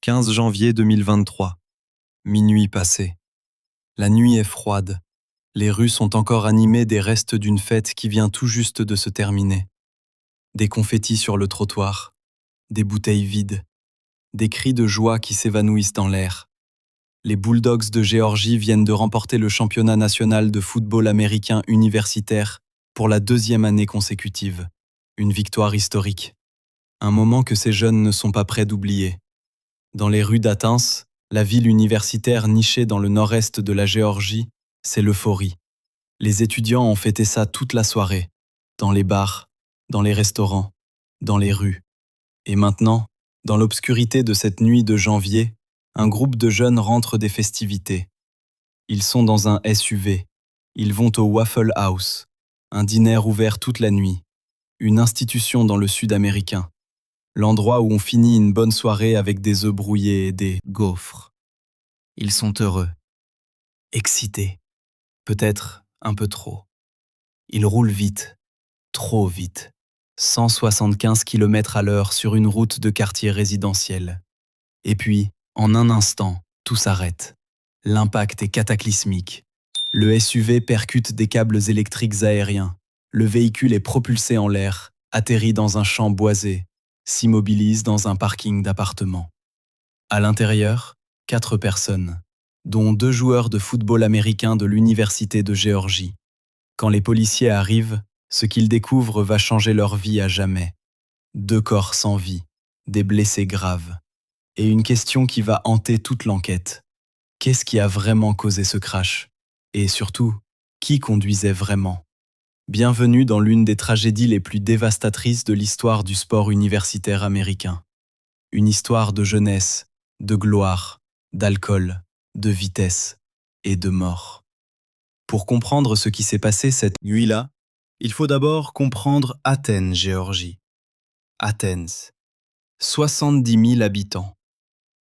15 janvier 2023. Minuit passé. La nuit est froide. Les rues sont encore animées des restes d'une fête qui vient tout juste de se terminer. Des confettis sur le trottoir, des bouteilles vides, des cris de joie qui s'évanouissent dans l'air. Les Bulldogs de Géorgie viennent de remporter le championnat national de football américain universitaire pour la 2e année consécutive. Une victoire historique. Un moment que ces jeunes ne sont pas prêts d'oublier. Dans les rues d'Athens, la ville universitaire nichée dans le nord-est de la Géorgie, c'est l'euphorie. Les étudiants ont fêté ça toute la soirée, dans les bars, dans les restaurants, dans les rues. Et maintenant, dans l'obscurité de cette nuit de janvier, un groupe de jeunes rentre des festivités. Ils sont dans un SUV. Ils vont au Waffle House, un dîner ouvert toute la nuit, une institution dans le sud américain. L'endroit où on finit une bonne soirée avec des œufs brouillés et des gaufres. Ils sont heureux, excités, peut-être un peu trop. Ils roulent vite, trop vite, 175 km/h sur une route de quartier résidentiel. Et puis, en un instant, tout s'arrête. L'impact est cataclysmique. Le SUV percute des câbles électriques aériens. Le véhicule est propulsé en l'air, atterrit dans un champ boisé, s'immobilise dans un parking d'appartements. À l'intérieur, 4 personnes, dont 2 joueurs de football américain de l'Université de Géorgie. Quand les policiers arrivent, ce qu'ils découvrent va changer leur vie à jamais. 2 corps sans vie, des blessés graves. Et une question qui va hanter toute l'enquête. Qu'est-ce qui a vraiment causé ce crash? Et surtout, qui conduisait vraiment? Bienvenue dans l'une des tragédies les plus dévastatrices de l'histoire du sport universitaire américain. Une histoire de jeunesse, de gloire, d'alcool, de vitesse et de mort. Pour comprendre ce qui s'est passé cette nuit-là, il faut d'abord comprendre Athènes, Géorgie. Athens, 70 000 habitants,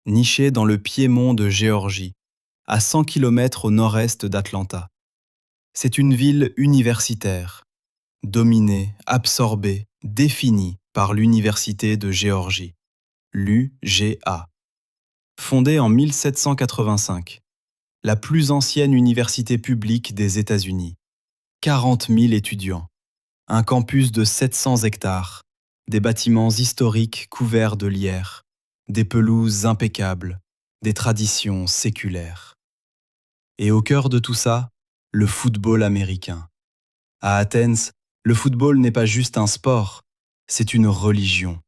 nichée dans le Piémont de Géorgie, à 100 km au nord-est d'Atlanta. C'est une ville universitaire, dominée, absorbée, définie par l'Université de Géorgie, l'UGA. Fondée en 1785, la plus ancienne université publique des États-Unis. 40 000 étudiants, un campus de 700 hectares, des bâtiments historiques couverts de lierre, des pelouses impeccables, des traditions séculaires. Et au cœur de tout ça, le football américain. À Athens, le football n'est pas juste un sport, c'est une religion,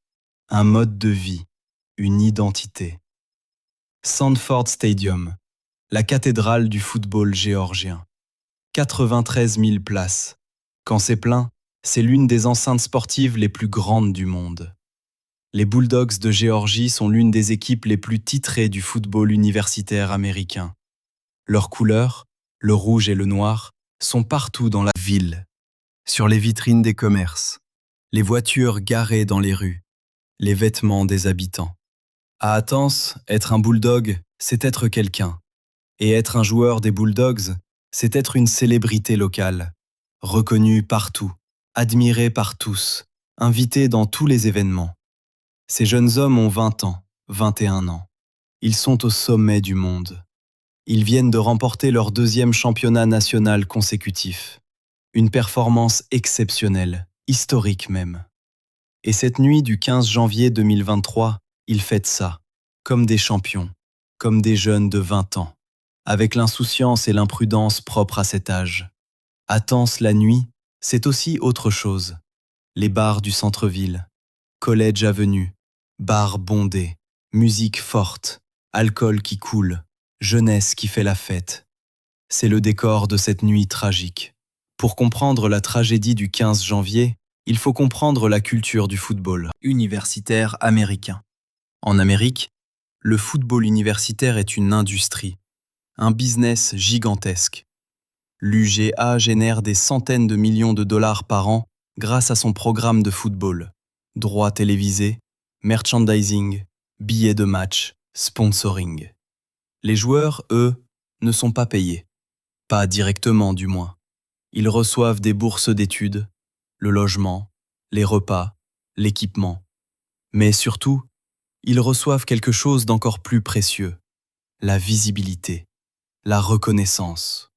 un mode de vie, une identité. Sanford Stadium, la cathédrale du football géorgien. 93 000 places. Quand c'est plein, c'est l'une des enceintes sportives les plus grandes du monde. Les Bulldogs de Géorgie sont l'une des équipes les plus titrées du football universitaire américain. Leurs couleurs, le rouge et le noir, sont partout dans la ville. Sur les vitrines des commerces, les voitures garées dans les rues, les vêtements des habitants. À Athens, être un bulldog, c'est être quelqu'un. Et être un joueur des Bulldogs, c'est être une célébrité locale, reconnue partout, admirée par tous, invitée dans tous les événements. Ces jeunes hommes ont 20 ans, 21 ans. Ils sont au sommet du monde. Ils viennent de remporter leur 2e championnat national consécutif. Une performance exceptionnelle, historique même. Et cette nuit du 15 janvier 2023, ils fêtent ça, comme des champions, comme des jeunes de 20 ans, avec l'insouciance et l'imprudence propres à cet âge. Athens la nuit, c'est aussi autre chose. Les bars du centre-ville, College Avenue, bars bondés, musique forte, alcool qui coule, jeunesse qui fait la fête. C'est le décor de cette nuit tragique. Pour comprendre la tragédie du 15 janvier, il faut comprendre la culture du football universitaire américain. En Amérique, le football universitaire est une industrie, un business gigantesque. L'UGA génère des centaines de millions de dollars par an grâce à son programme de football. Droits télévisés, merchandising, billets de match, sponsoring. Les joueurs, eux, ne sont pas payés. Pas directement, du moins. Ils reçoivent des bourses d'études, le logement, les repas, l'équipement. Mais surtout, ils reçoivent quelque chose d'encore plus précieux, la visibilité, la reconnaissance.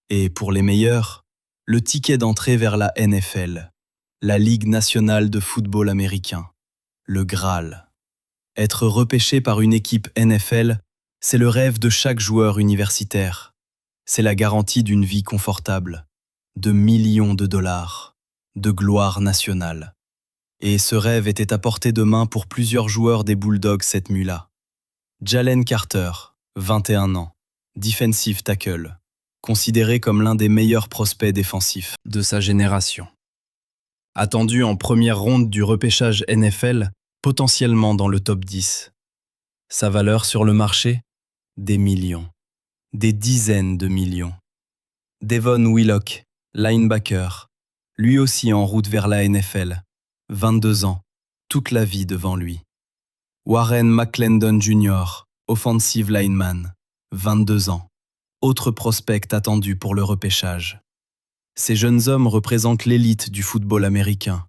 Et pour les meilleurs, le ticket d'entrée vers la NFL, la Ligue nationale de football américain, le Graal. Être repêché par une équipe NFL, c'est le rêve de chaque joueur universitaire. C'est la garantie d'une vie confortable, de millions de dollars, de gloire nationale. Et ce rêve était à portée de main pour plusieurs joueurs des Bulldogs cette nuit-là. Jalen Carter, 21 ans, defensive tackle, considéré comme l'un des meilleurs prospects défensifs de sa génération. Attendu en première ronde du repêchage NFL, potentiellement dans le top 10. Sa valeur sur le marché? Des millions. Des dizaines de millions. Devon Willock, linebacker, lui aussi en route vers la NFL. 22 ans, toute la vie devant lui. Warren McClendon Jr., offensive lineman, 22 ans, autre prospect attendu pour le repêchage. Ces jeunes hommes représentent l'élite du football américain,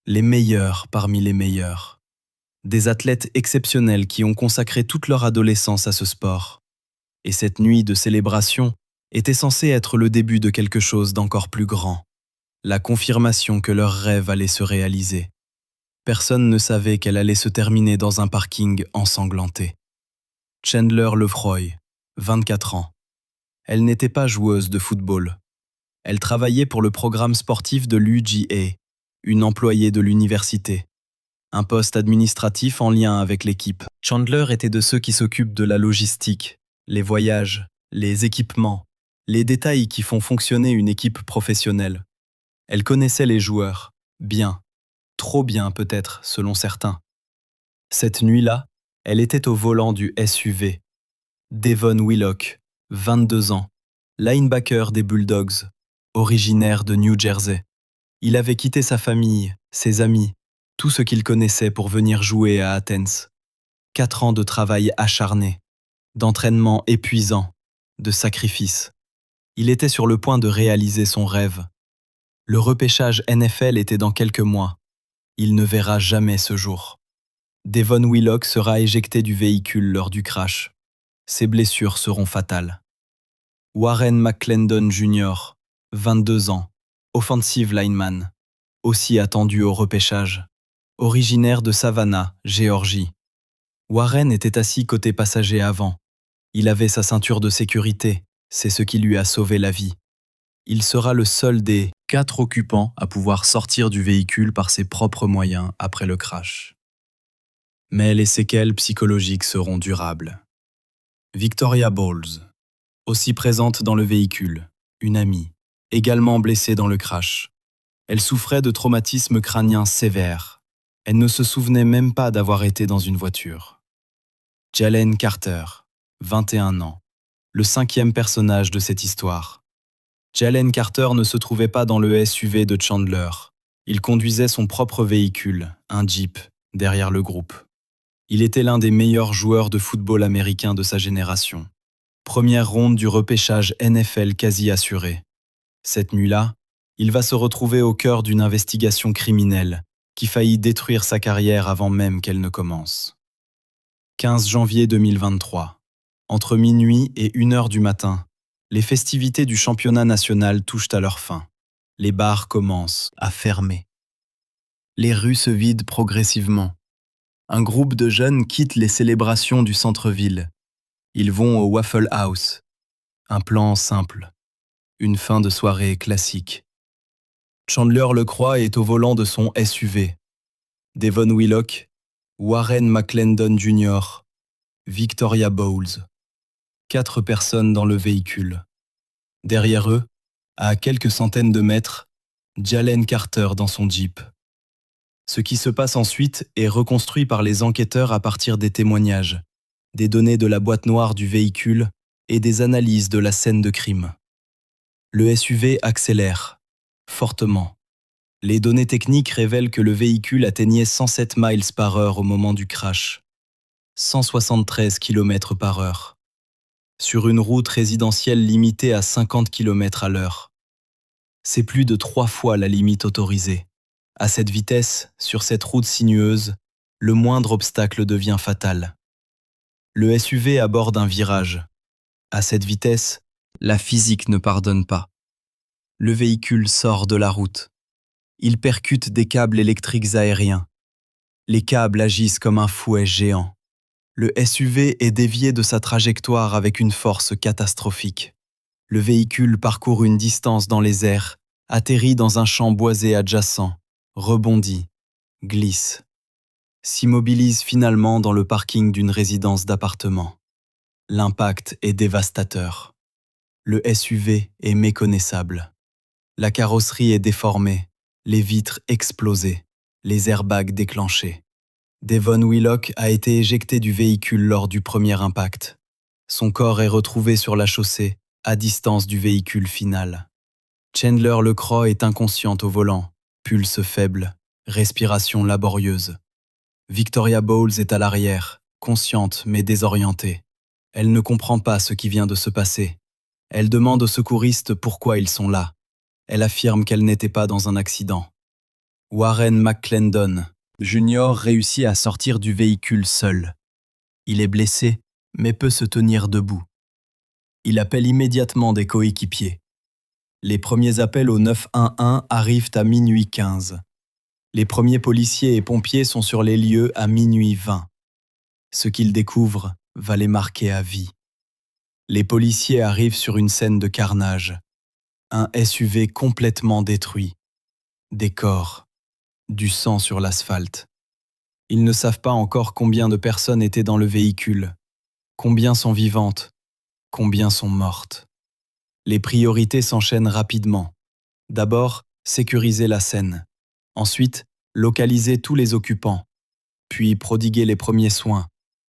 les meilleurs parmi les meilleurs. Des athlètes exceptionnels qui ont consacré toute leur adolescence à ce sport. Et cette nuit de célébration était censée être le début de quelque chose d'encore plus grand, la confirmation que leur rêve allait se réaliser. Personne ne savait qu'elle allait se terminer dans un parking ensanglanté. Chandler Lefroy, 24 ans. Elle n'était pas joueuse de football. Elle travaillait pour le programme sportif de l'UGA, une employée de l'université. Un poste administratif en lien avec l'équipe. Chandler était de ceux qui s'occupent de la logistique, les voyages, les équipements, les détails qui font fonctionner une équipe professionnelle. Elle connaissait les joueurs, bien, trop bien peut-être selon certains. Cette nuit-là, elle était au volant du SUV. Devon Willock, 22 ans, linebacker des Bulldogs, originaire de New Jersey. Il avait quitté sa famille, ses amis, tout ce qu'il connaissait pour venir jouer à Athens. 4 ans de travail acharné, d'entraînement épuisant, de sacrifice. Il était sur le point de réaliser son rêve. Le repêchage NFL était dans quelques mois. Il ne verra jamais ce jour. Devon Willock sera éjecté du véhicule lors du crash. Ses blessures seront fatales. Warren McClendon Jr., 22 ans, offensive lineman, aussi attendu au repêchage, originaire de Savannah, Géorgie. Warren était assis côté passager avant. Il avait sa ceinture de sécurité, c'est ce qui lui a sauvé la vie. Il sera le seul des 4 occupants à pouvoir sortir du véhicule par ses propres moyens après le crash. Mais les séquelles psychologiques seront durables. Victoria Bowles, aussi présente dans le véhicule, une amie, également blessée dans le crash. Elle souffrait de traumatismes crâniens sévères. Elle ne se souvenait même pas d'avoir été dans une voiture. Jalen Carter, 21 ans, le 5e personnage de cette histoire. Jalen Carter ne se trouvait pas dans le SUV de Chandler. Il conduisait son propre véhicule, un Jeep, derrière le groupe. Il était l'un des meilleurs joueurs de football américain de sa génération. Première ronde du repêchage NFL quasi assurée. Cette nuit-là, il va se retrouver au cœur d'une investigation criminelle qui faillit détruire sa carrière avant même qu'elle ne commence. 15 janvier 2023. Entre minuit et 1h du matin, les festivités du championnat national touchent à leur fin. Les bars commencent à fermer. Les rues se vident progressivement. Un groupe de jeunes quitte les célébrations du centre-ville. Ils vont au Waffle House. Un plan simple. Une fin de soirée classique. Chandler Lecroix est au volant de son SUV. Devon Willock, Warren McClendon Jr., Victoria Bowles. 4 personnes dans le véhicule. Derrière eux, à quelques centaines de mètres, Jalen Carter dans son Jeep. Ce qui se passe ensuite est reconstruit par les enquêteurs à partir des témoignages, des données de la boîte noire du véhicule et des analyses de la scène de crime. Le SUV accélère, fortement. Les données techniques révèlent que le véhicule atteignait 107 miles par heure au moment du crash. 173 km par heure. Sur une route résidentielle limitée à 50 km à l'heure. C'est plus de 3 fois la limite autorisée. À cette vitesse, sur cette route sinueuse, le moindre obstacle devient fatal. Le SUV aborde un virage. À cette vitesse, la physique ne pardonne pas. Le véhicule sort de la route. Il percute des câbles électriques aériens. Les câbles agissent comme un fouet géant. Le SUV est dévié de sa trajectoire avec une force catastrophique. Le véhicule parcourt une distance dans les airs, atterrit dans un champ boisé adjacent, rebondit, glisse, s'immobilise finalement dans le parking d'une résidence d'appartement. L'impact est dévastateur. Le SUV est méconnaissable. La carrosserie est déformée, les vitres explosées, les airbags déclenchés. Devon Willock a été éjecté du véhicule lors du premier impact. Son corps est retrouvé sur la chaussée, à distance du véhicule final. Chandler LeCroy est inconsciente au volant, pulse faible, respiration laborieuse. Victoria Bowles est à l'arrière, consciente mais désorientée. Elle ne comprend pas ce qui vient de se passer. Elle demande aux secouristes pourquoi ils sont là. Elle affirme qu'elle n'était pas dans un accident. Warren McClendon, Jr. réussit à sortir du véhicule seul. Il est blessé, mais peut se tenir debout. Il appelle immédiatement des coéquipiers. Les premiers appels au 911 arrivent à minuit 15. Les premiers policiers et pompiers sont sur les lieux à minuit 20. Ce qu'ils découvrent va les marquer à vie. Les policiers arrivent sur une scène de carnage. Un SUV complètement détruit. Des corps. Du sang sur l'asphalte. Ils ne savent pas encore combien de personnes étaient dans le véhicule. Combien sont vivantes? Combien sont mortes? Les priorités s'enchaînent rapidement. D'abord, sécuriser la scène. Ensuite, localiser tous les occupants. Puis prodiguer les premiers soins.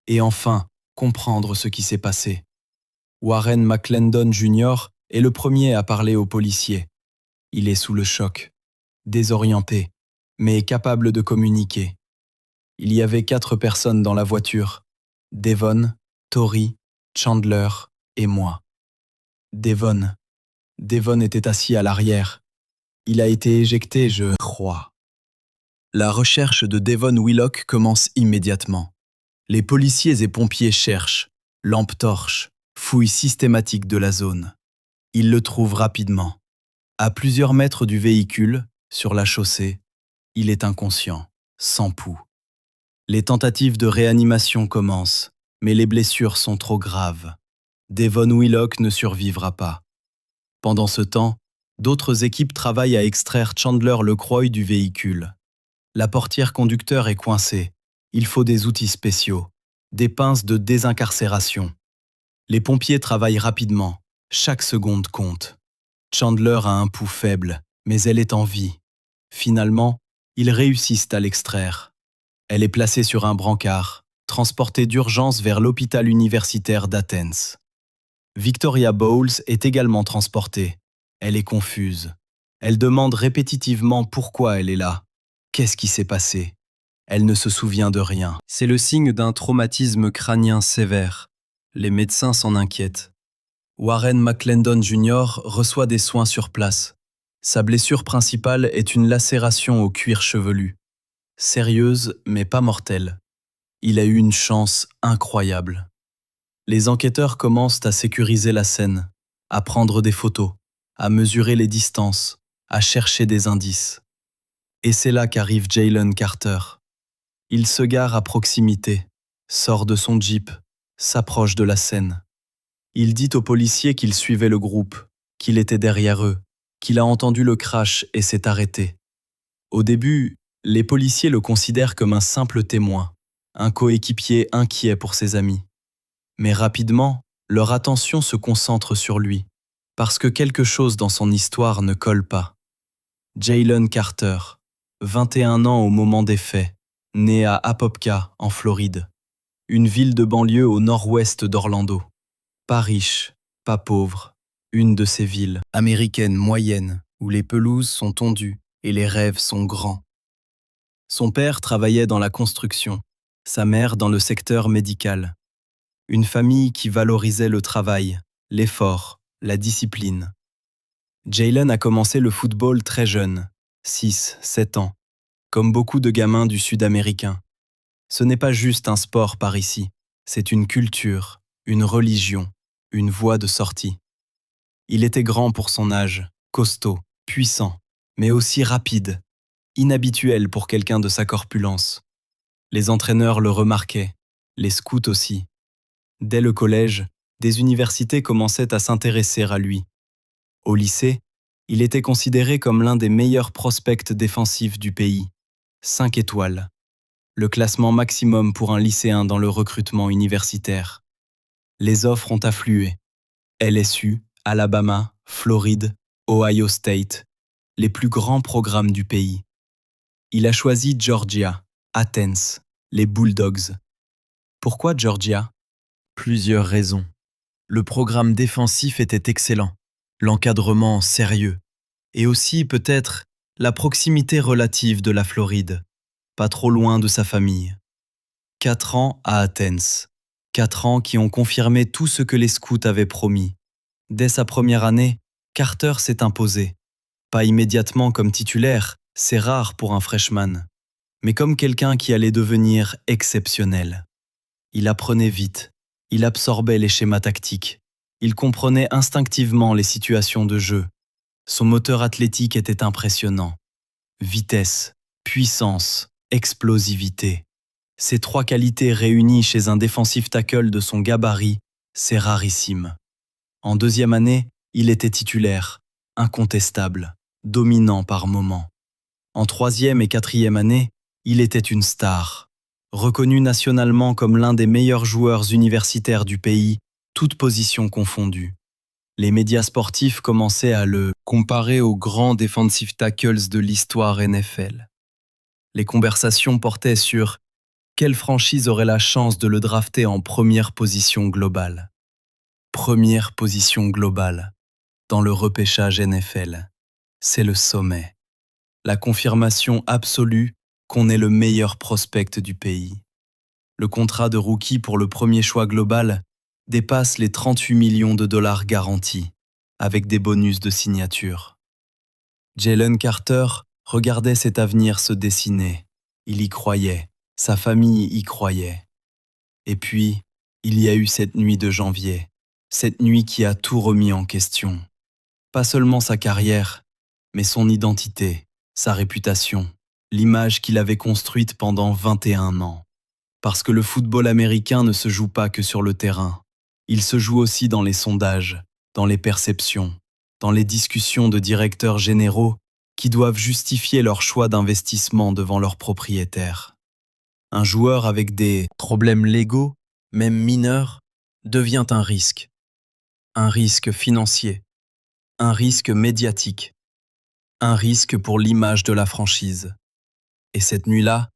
Et enfin, comprendre ce qui s'est passé. Warren McClendon Jr. est le premier à parler aux policiers. Il est sous le choc, désorienté, mais capable de communiquer. Il y avait 4 personnes dans la voiture. Devon, Tori, Chandler et moi. Devon était assis à l'arrière. Il a été éjecté, je crois. La recherche de Devon Willock commence immédiatement. Les policiers et pompiers cherchent, lampes torches, fouilles systématiques de la zone. Ils le trouvent rapidement. À plusieurs mètres du véhicule, sur la chaussée, il est inconscient, sans pouls. Les tentatives de réanimation commencent, mais les blessures sont trop graves. Devon Willock ne survivra pas. Pendant ce temps, d'autres équipes travaillent à extraire Chandler LeCroy du véhicule. La portière conducteur est coincée. Il faut des outils spéciaux, des pinces de désincarcération. Les pompiers travaillent rapidement. Chaque seconde compte. Chandler a un pouls faible, mais elle est en vie. Finalement, ils réussissent à l'extraire. Elle est placée sur un brancard, transportée d'urgence vers l'hôpital universitaire d'Athens. Victoria Bowles est également transportée. Elle est confuse. Elle demande répétitivement pourquoi elle est là. Qu'est-ce qui s'est passé? Elle ne se souvient de rien. C'est le signe d'un traumatisme crânien sévère. Les médecins s'en inquiètent. Warren McClendon Jr. reçoit des soins sur place. Sa blessure principale est une lacération au cuir chevelu. Sérieuse, mais pas mortelle. Il a eu une chance incroyable. Les enquêteurs commencent à sécuriser la scène, à prendre des photos, à mesurer les distances, à chercher des indices. Et c'est là qu'arrive Jalen Carter. Il se gare à proximité, sort de son jeep, s'approche de la scène. Il dit aux policiers qu'il suivait le groupe, qu'il était derrière eux, qu'il a entendu le crash et s'est arrêté. Au début, les policiers le considèrent comme un simple témoin, un coéquipier inquiet pour ses amis. Mais rapidement, leur attention se concentre sur lui, parce que quelque chose dans son histoire ne colle pas. Jalen Carter, 21 ans au moment des faits, né à Apopka, en Floride, une ville de banlieue au nord-ouest d'Orlando. Pas riche, pas pauvre, une de ces villes américaines moyennes où les pelouses sont tondues et les rêves sont grands. Son père travaillait dans la construction, sa mère dans le secteur médical. Une famille qui valorisait le travail, l'effort, la discipline. Jalen a commencé le football très jeune, 6, 7 ans, comme beaucoup de gamins du Sud américain. Ce n'est pas juste un sport par ici, c'est une culture, une religion, une voie de sortie. Il était grand pour son âge, costaud, puissant, mais aussi rapide, inhabituel pour quelqu'un de sa corpulence. Les entraîneurs le remarquaient, les scouts aussi. Dès le collège, des universités commençaient à s'intéresser à lui. Au lycée, il était considéré comme l'un des meilleurs prospects défensifs du pays. 5 étoiles. Le classement maximum pour un lycéen dans le recrutement universitaire. Les offres ont afflué. LSU, Alabama, Floride, Ohio State, les plus grands programmes du pays. Il a choisi Georgia, Athens, les Bulldogs. Pourquoi Georgia? Plusieurs raisons. Le programme défensif était excellent, l'encadrement sérieux, et aussi peut-être la proximité relative de la Floride, pas trop loin de sa famille. 4 ans à Athens, 4 ans qui ont confirmé tout ce que les scouts avaient promis. Dès sa première année, Carter s'est imposé. Pas immédiatement comme titulaire, c'est rare pour un freshman, mais comme quelqu'un qui allait devenir exceptionnel. Il apprenait vite, il absorbait les schémas tactiques, il comprenait instinctivement les situations de jeu. Son moteur athlétique était impressionnant. Vitesse, puissance, explosivité. Ces 3 qualités réunies chez un defensive tackle de son gabarit, c'est rarissime. En deuxième année, il était titulaire, incontestable, dominant par moments. En troisième et quatrième année, il était une star, reconnu nationalement comme l'un des meilleurs joueurs universitaires du pays, toutes positions confondues. Les médias sportifs commençaient à le comparer aux grands defensive tackles de l'histoire NFL. Les conversations portaient sur quelle franchise aurait la chance de le drafter en première position globale. Première position globale, dans le repêchage NFL. C'est le sommet. La confirmation absolue qu'on est le meilleur prospect du pays. Le contrat de rookie pour le premier choix global dépasse les 38 millions de dollars garantis, avec des bonus de signature. Jalen Carter regardait cet avenir se dessiner. Il y croyait, sa famille y croyait. Et puis, il y a eu cette nuit de janvier, cette nuit qui a tout remis en question. Pas seulement sa carrière, mais son identité, sa réputation, l'image qu'il avait construite pendant 21 ans. Parce que le football américain ne se joue pas que sur le terrain. Il se joue aussi dans les sondages, dans les perceptions, dans les discussions de directeurs généraux qui doivent justifier leur choix d'investissement devant leurs propriétaires. Un joueur avec des problèmes légaux, même mineurs, devient un risque. Un risque financier, un risque médiatique, un risque pour l'image de la franchise. Et cette nuit-là,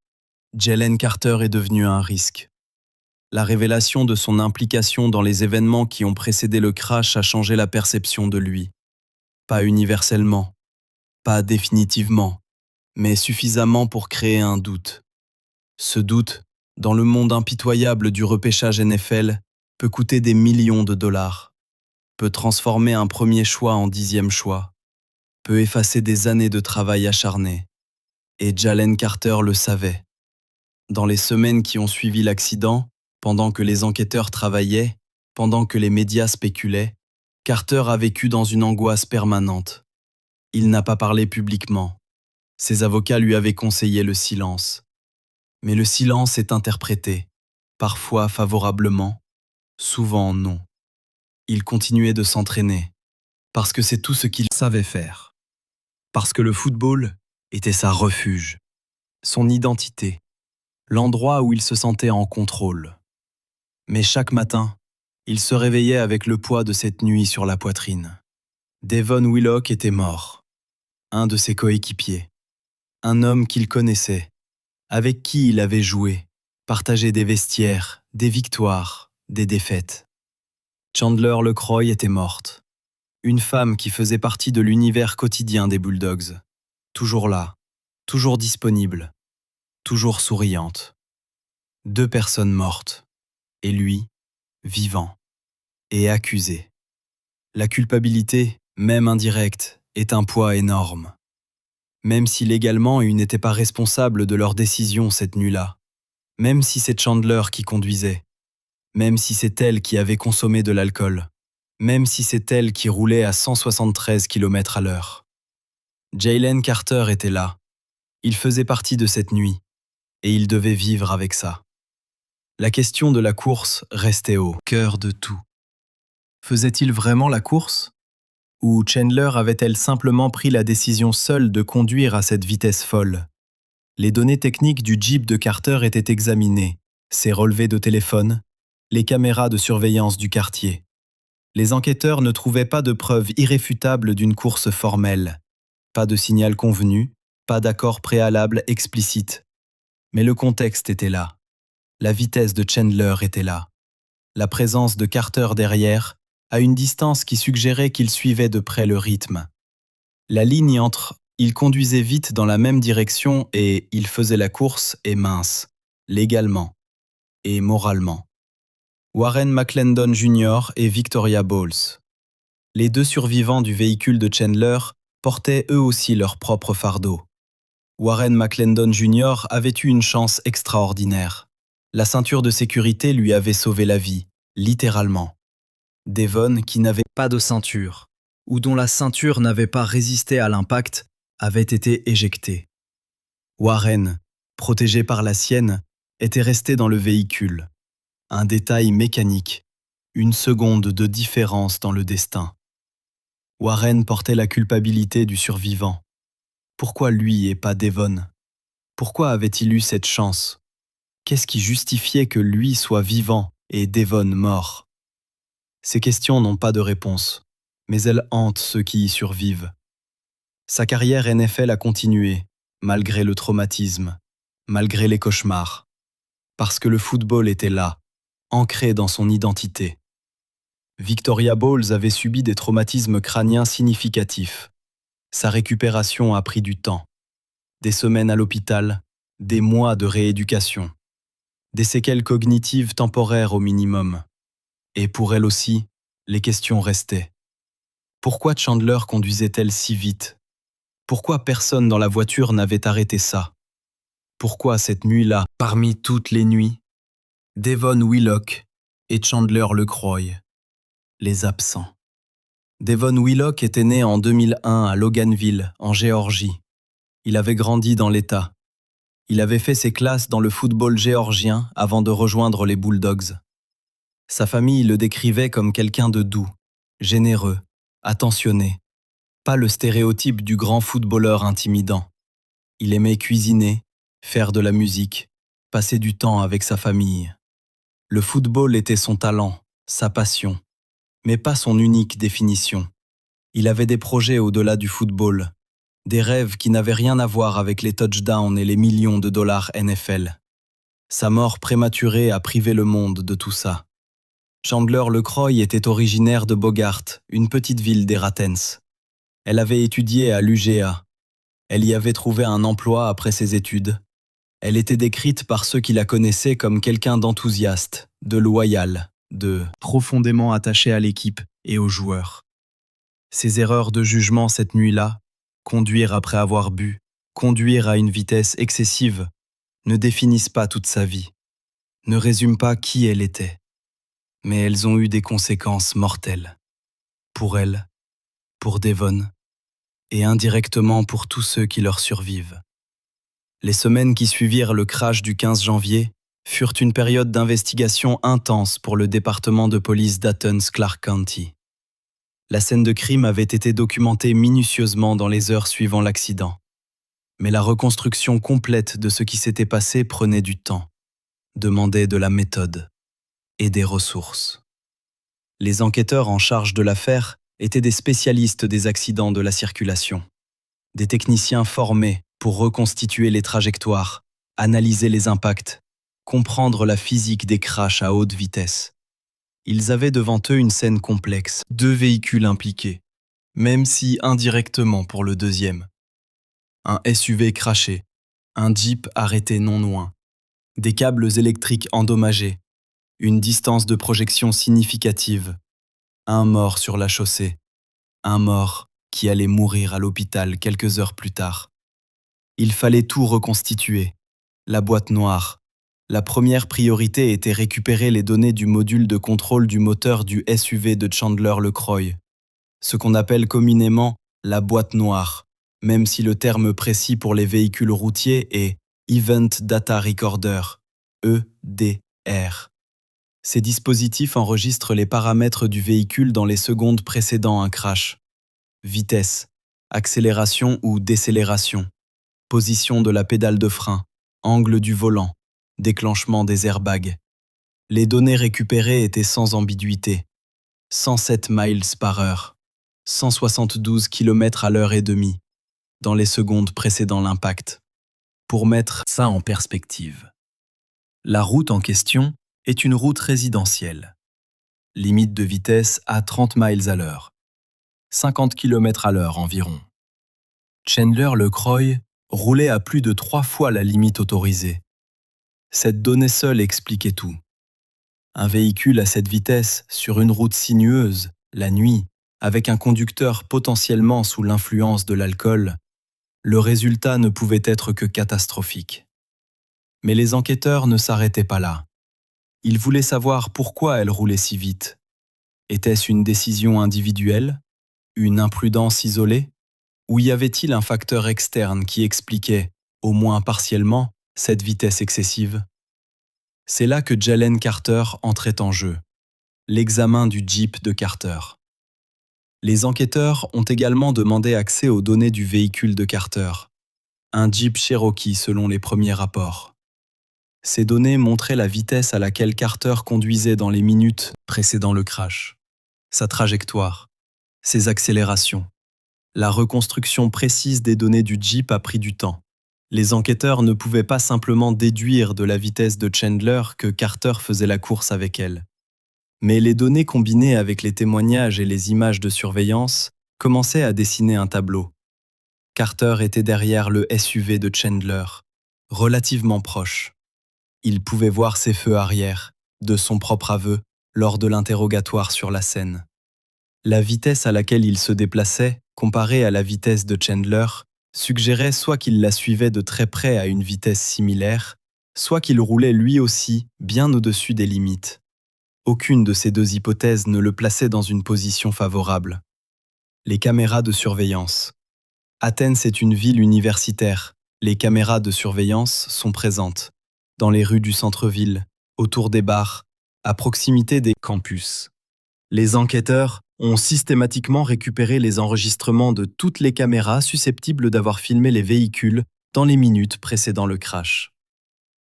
Jalen Carter est devenu un risque. La révélation de son implication dans les événements qui ont précédé le crash a changé la perception de lui. Pas universellement, pas définitivement, mais suffisamment pour créer un doute. Ce doute, dans le monde impitoyable du repêchage NFL, peut coûter des millions de dollars, peut transformer un premier choix en 10e choix, peut effacer des années de travail acharné. Et Jalen Carter le savait. Dans les semaines qui ont suivi l'accident, pendant que les enquêteurs travaillaient, pendant que les médias spéculaient, Carter a vécu dans une angoisse permanente. Il n'a pas parlé publiquement. Ses avocats lui avaient conseillé le silence. Mais le silence est interprété, parfois favorablement, souvent non. Il continuait de s'entraîner, parce que c'est tout ce qu'il savait faire. Parce que le football était sa refuge, son identité, l'endroit où il se sentait en contrôle. Mais chaque matin, il se réveillait avec le poids de cette nuit sur la poitrine. Devon Willock était mort, un de ses coéquipiers, un homme qu'il connaissait, avec qui il avait joué, partagé des vestiaires, des victoires, des défaites. Chandler LeCroy était morte, une femme qui faisait partie de l'univers quotidien des Bulldogs, toujours là, toujours disponible, toujours souriante. 2 personnes mortes, et lui, vivant et accusé. La culpabilité, même indirecte, est un poids énorme. Même si légalement il n'était pas responsable de leur décision cette nuit-là, Même si c'est Chandler qui conduisait, même si c'est elle qui avait consommé de l'alcool, même si c'est elle qui roulait à 173 km à l'heure. Jalen Carter était là. Il faisait partie de cette nuit, et il devait vivre avec ça. La question de la course restait au cœur de tout. Faisait-il vraiment la course? Ou Chandler avait-elle simplement pris la décision seule de conduire à cette vitesse folle? Les données techniques du Jeep de Carter étaient examinées, ses relevés de téléphone, les caméras de surveillance du quartier. Les enquêteurs ne trouvaient pas de preuves irréfutables d'une course formelle, pas de signal convenu, pas d'accord préalable explicite. Mais le contexte était là. La vitesse de Chandler était là. La présence de Carter derrière, à une distance qui suggérait qu'il suivait de près le rythme. La ligne entre « il conduisait vite dans la même direction » et « il faisait la course » est mince, légalement et moralement. Warren McClendon Jr. et Victoria Bowles. Les deux survivants du véhicule de Chandler portaient eux aussi leur propre fardeau. Warren McClendon Jr. avait eu une chance extraordinaire. La ceinture de sécurité lui avait sauvé la vie, littéralement. Devon, qui n'avait pas de ceinture, ou dont la ceinture n'avait pas résisté à l'impact, avait été éjecté. Warren, protégé par la sienne, était resté dans le véhicule. Un détail mécanique, une seconde de différence dans le destin. Warren portait la culpabilité du survivant. Pourquoi lui et pas Devon? Pourquoi avait-il eu cette chance? Qu'est-ce qui justifiait que lui soit vivant et Devon mort? Ces questions n'ont pas de réponse, mais elles hantent ceux qui y survivent. Sa carrière NFL a continué, malgré le traumatisme, malgré les cauchemars, parce que le football était là, ancré dans son identité. Victoria Bowles avait subi des traumatismes crâniens significatifs. Sa récupération a pris du temps. Des semaines à l'hôpital, des mois de rééducation. Des séquelles cognitives temporaires au minimum. Et pour elle aussi, les questions restaient. Pourquoi Chandler conduisait-elle si vite? Pourquoi personne dans la voiture n'avait arrêté ça? Pourquoi cette nuit-là, parmi toutes les nuits, Devon Willock et Chandler LeCroy, les absents? Devon Willock était né en 2001 à Loganville, en Géorgie. Il avait grandi dans l'État. Il avait fait ses classes dans le football géorgien avant de rejoindre les Bulldogs. Sa famille le décrivait comme quelqu'un de doux, généreux, attentionné. Pas le stéréotype du grand footballeur intimidant. Il aimait cuisiner, faire de la musique, passer du temps avec sa famille. Le football était son talent, sa passion, mais pas son unique définition. Il avait des projets au-delà du football, des rêves qui n'avaient rien à voir avec les touchdowns et les millions de dollars NFL. Sa mort prématurée a privé le monde de tout ça. Chandler LeCroy était originaire de Bogart, une petite ville des Ratens. Elle avait étudié à l'UGA. Elle y avait trouvé un emploi après ses études. Elle était décrite par ceux qui la connaissaient comme quelqu'un d'enthousiaste, de loyal, de profondément attaché à l'équipe et aux joueurs. Ses erreurs de jugement cette nuit-là, conduire après avoir bu, conduire à une vitesse excessive, ne définissent pas toute sa vie, ne résument pas qui elle était. Mais elles ont eu des conséquences mortelles. Pour elle, pour Devon, et indirectement pour tous ceux qui leur survivent. Les semaines qui suivirent le crash du 15 janvier furent une période d'investigation intense pour le département de police d'Athens-Clarke County. La scène de crime avait été documentée minutieusement dans les heures suivant l'accident. Mais la reconstruction complète de ce qui s'était passé prenait du temps, demandait de la méthode et des ressources. Les enquêteurs en charge de l'affaire étaient des spécialistes des accidents de la circulation, des techniciens formés pour reconstituer les trajectoires, analyser les impacts, comprendre la physique des crashs à haute vitesse. Ils avaient devant eux une scène complexe, 2 véhicules impliqués, même si indirectement pour le deuxième. Un SUV crashé, un Jeep arrêté non loin, des câbles électriques endommagés, une distance de projection significative, un mort sur la chaussée, un mort qui allait mourir à l'hôpital quelques heures plus tard. Il fallait tout reconstituer, la boîte noire, La première priorité était récupérer les données du module de contrôle du moteur du SUV de Chandler-LeCroy, ce qu'on appelle communément la boîte noire, même si le terme précis pour les véhicules routiers est Event Data Recorder, EDR. Ces dispositifs enregistrent les paramètres du véhicule dans les secondes précédant un crash. Vitesse, accélération ou décélération, position de la pédale de frein, angle du volant, déclenchement des airbags. Les données récupérées étaient sans ambiguïté. 107 miles par heure, 172 km à l'heure et demie, dans les secondes précédant l'impact. Pour mettre ça en perspective, la route en question est une route résidentielle. Limite de vitesse à 30 miles à l'heure, 50 km à l'heure environ. Chandler-LeCroy roulait à plus de 3 fois la limite autorisée. Cette donnée seule expliquait tout. Un véhicule à cette vitesse, sur une route sinueuse, la nuit, avec un conducteur potentiellement sous l'influence de l'alcool, le résultat ne pouvait être que catastrophique. Mais les enquêteurs ne s'arrêtaient pas là. Ils voulaient savoir pourquoi elle roulait si vite. Était-ce une décision individuelle? Une imprudence isolée? Ou y avait-il un facteur externe qui expliquait, au moins partiellement, cette vitesse excessive? C'est là que Jalen Carter entrait en jeu. L'examen du Jeep de Carter. Les enquêteurs ont également demandé accès aux données du véhicule de Carter, un Jeep Cherokee selon les premiers rapports. Ces données montraient la vitesse à laquelle Carter conduisait dans les minutes précédant le crash, sa trajectoire, ses accélérations. La reconstruction précise des données du Jeep a pris du temps. Les enquêteurs ne pouvaient pas simplement déduire de la vitesse de Chandler que Carter faisait la course avec elle. Mais les données combinées avec les témoignages et les images de surveillance commençaient à dessiner un tableau. Carter était derrière le SUV de Chandler, relativement proche. Il pouvait voir ses feux arrière, de son propre aveu, lors de l'interrogatoire sur la scène. La vitesse à laquelle il se déplaçait, comparée à la vitesse de Chandler, suggérait soit qu'il la suivait de très près à une vitesse similaire, soit qu'il roulait lui aussi bien au-dessus des limites. Aucune de ces deux hypothèses ne le plaçait dans une position favorable. Les caméras de surveillance. Athènes est une ville universitaire. Les caméras de surveillance sont présentes dans les rues du centre-ville, autour des bars, à proximité des campus. Les enquêteurs ont systématiquement récupéré les enregistrements de toutes les caméras susceptibles d'avoir filmé les véhicules dans les minutes précédant le crash.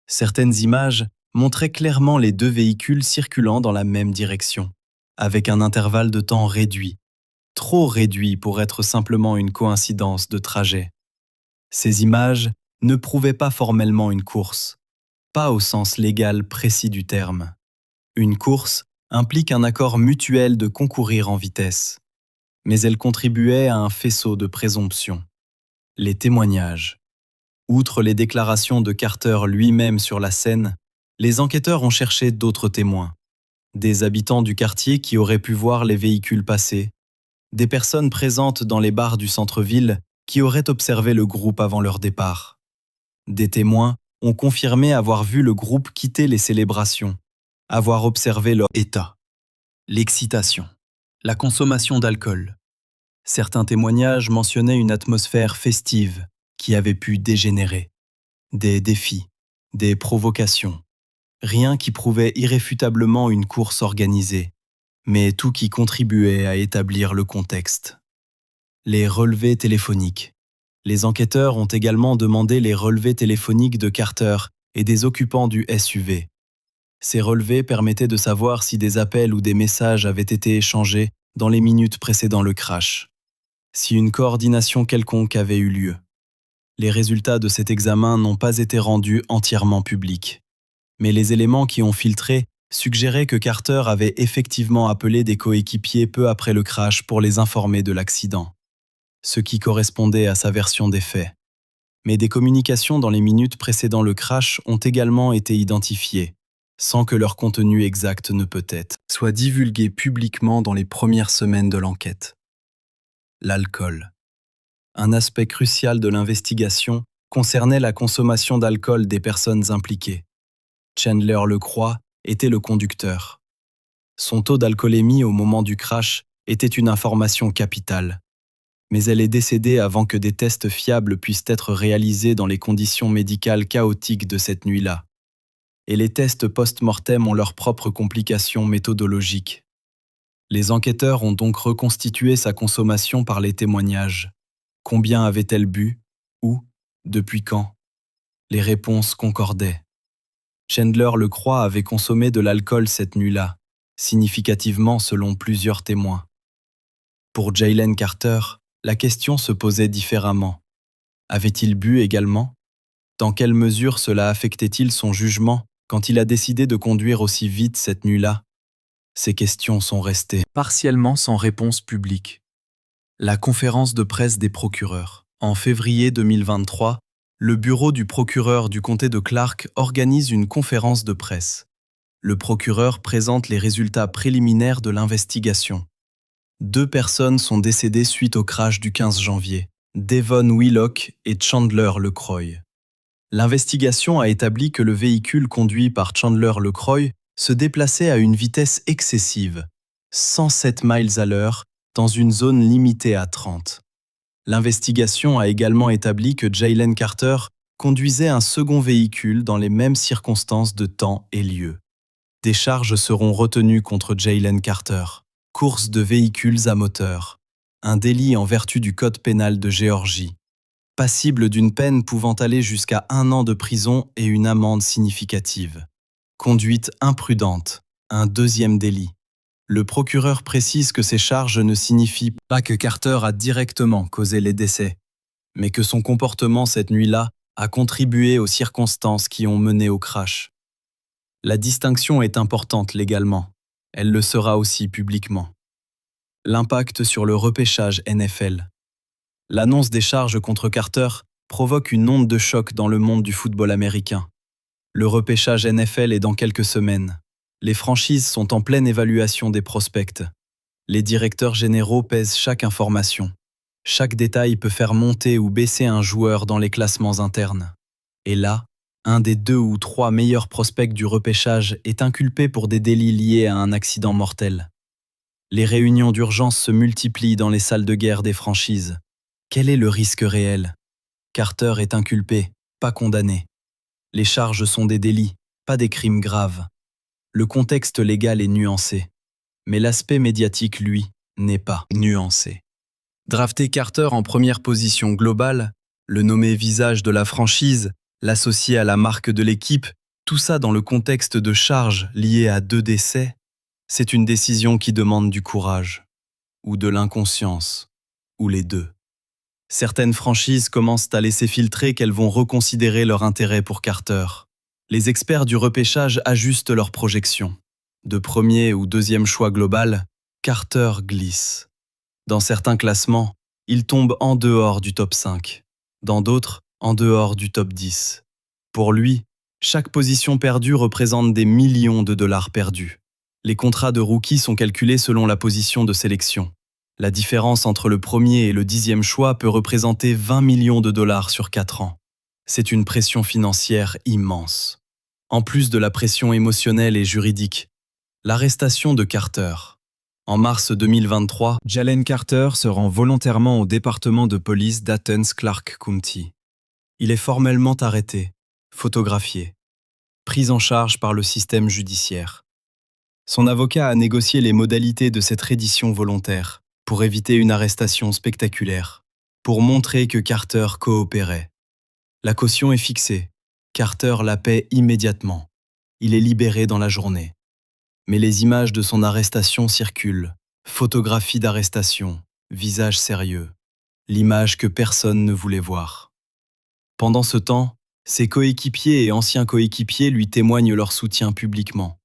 Certaines images montraient clairement les deux véhicules circulant dans la même direction, avec un intervalle de temps réduit, trop réduit pour être simplement une coïncidence de trajet. Ces images ne prouvaient pas formellement une course, pas au sens légal précis du terme. Une course implique un accord mutuel de concourir en vitesse, mais elle contribuait à un faisceau de présomptions. Les témoignages. Outre les déclarations de Carter lui-même sur la scène, les enquêteurs ont cherché d'autres témoins. Des habitants du quartier qui auraient pu voir les véhicules passer, des personnes présentes dans les bars du centre-ville qui auraient observé le groupe avant leur départ. Des témoins ont confirmé avoir vu le groupe quitter les célébrations, avoir observé leur état, l'excitation, la consommation d'alcool. Certains témoignages mentionnaient une atmosphère festive qui avait pu dégénérer. Des défis, des provocations. Rien qui prouvait irréfutablement une course organisée, mais tout qui contribuait à établir le contexte. Les relevés téléphoniques. Les enquêteurs ont également demandé les relevés téléphoniques de Carter et des occupants du SUV. Ces relevés permettaient de savoir si des appels ou des messages avaient été échangés dans les minutes précédant le crash, si une coordination quelconque avait eu lieu. Les résultats de cet examen n'ont pas été rendus entièrement publics, mais les éléments qui ont filtré suggéraient que Carter avait effectivement appelé des coéquipiers peu après le crash pour les informer de l'accident, ce qui correspondait à sa version des faits. Mais des communications dans les minutes précédant le crash ont également été identifiées, sans que leur contenu exact ne peut-être soit divulgué publiquement dans les premières semaines de l'enquête. L'alcool. Un aspect crucial de l'investigation concernait la consommation d'alcool des personnes impliquées. Chandler le croit, était le conducteur. Son taux d'alcoolémie au moment du crash était une information capitale. Mais elle est décédée avant que des tests fiables puissent être réalisés dans les conditions médicales chaotiques de cette nuit-là. Et les tests post-mortem ont leurs propres complications méthodologiques. Les enquêteurs ont donc reconstitué sa consommation par les témoignages. Combien avait-elle bu? Où? Depuis quand? Les réponses concordaient. Chandler le croit avait consommé de l'alcool cette nuit-là, significativement selon plusieurs témoins. Pour Jaylen Carter, la question se posait différemment. Avait-il bu également? Dans quelle mesure cela affectait-il son jugement quand il a décidé de conduire aussi vite cette nuit-là? Ces questions sont restées partiellement sans réponse publique. La conférence de presse des procureurs. En février 2023, le bureau du procureur du comté de Clark organise une conférence de presse. Le procureur présente les résultats préliminaires de l'investigation. 2 personnes sont décédées suite au crash du 15 janvier, Devon Willock et Chandler LeCroy. L'investigation a établi que le véhicule conduit par Chandler LeCroy se déplaçait à une vitesse excessive, 107 miles à l'heure, dans une zone limitée à 30. L'investigation a également établi que Jaylen Carter conduisait un second véhicule dans les mêmes circonstances de temps et lieu. Des charges seront retenues contre Jaylen Carter. Course de véhicules à moteur, un délit en vertu du Code pénal de Géorgie, passible d'une peine pouvant aller jusqu'à 1 an de prison et une amende significative. Conduite imprudente, un deuxième délit. Le procureur précise que ces charges ne signifient pas que Carter a directement causé les décès, mais que son comportement cette nuit-là a contribué aux circonstances qui ont mené au crash. La distinction est importante légalement. Elle le sera aussi publiquement. L'impact sur le repêchage NFL. L'annonce des charges contre Carter provoque une onde de choc dans le monde du football américain. Le repêchage NFL est dans quelques semaines. Les franchises sont en pleine évaluation des prospects. Les directeurs généraux pèsent chaque information. Chaque détail peut faire monter ou baisser un joueur dans les classements internes. Et là, un des 2 ou 3 meilleurs prospects du repêchage est inculpé pour des délits liés à un accident mortel. Les réunions d'urgence se multiplient dans les salles de guerre des franchises. Quel est le risque réel? Carter est inculpé, pas condamné. Les charges sont des délits, pas des crimes graves. Le contexte légal est nuancé. Mais l'aspect médiatique, lui, n'est pas nuancé. Drafter Carter en première position globale, le nommer visage de la franchise, l'associer à la marque de l'équipe, tout ça dans le contexte de charges liées à 2 décès, c'est une décision qui demande du courage, ou de l'inconscience, ou les 2. Certaines franchises commencent à laisser filtrer qu'elles vont reconsidérer leur intérêt pour Carter. Les experts du repêchage ajustent leurs projections. De premier ou deuxième choix global, Carter glisse. Dans certains classements, il tombe en dehors du top 5. Dans d'autres, en dehors du top 10. Pour lui, chaque position perdue représente des millions de dollars perdus. Les contrats de rookie sont calculés selon la position de sélection. La différence entre le premier et le 10e choix peut représenter 20 millions de dollars sur 4 ans. C'est une pression financière immense. En plus de la pression émotionnelle et juridique, l'arrestation de Carter. En mars 2023, Jaylen Carter se rend volontairement au département de police d'Athens-Clarke County. Il est formellement arrêté, photographié, pris en charge par le système judiciaire. Son avocat a négocié les modalités de cette reddition volontaire pour éviter une arrestation spectaculaire, pour montrer que Carter coopérait. La caution est fixée. Carter la paie immédiatement. Il est libéré dans la journée. Mais les images de son arrestation circulent. Photographie d'arrestation, visage sérieux. L'image que personne ne voulait voir. Pendant ce temps, ses coéquipiers et anciens coéquipiers lui témoignent leur soutien publiquement.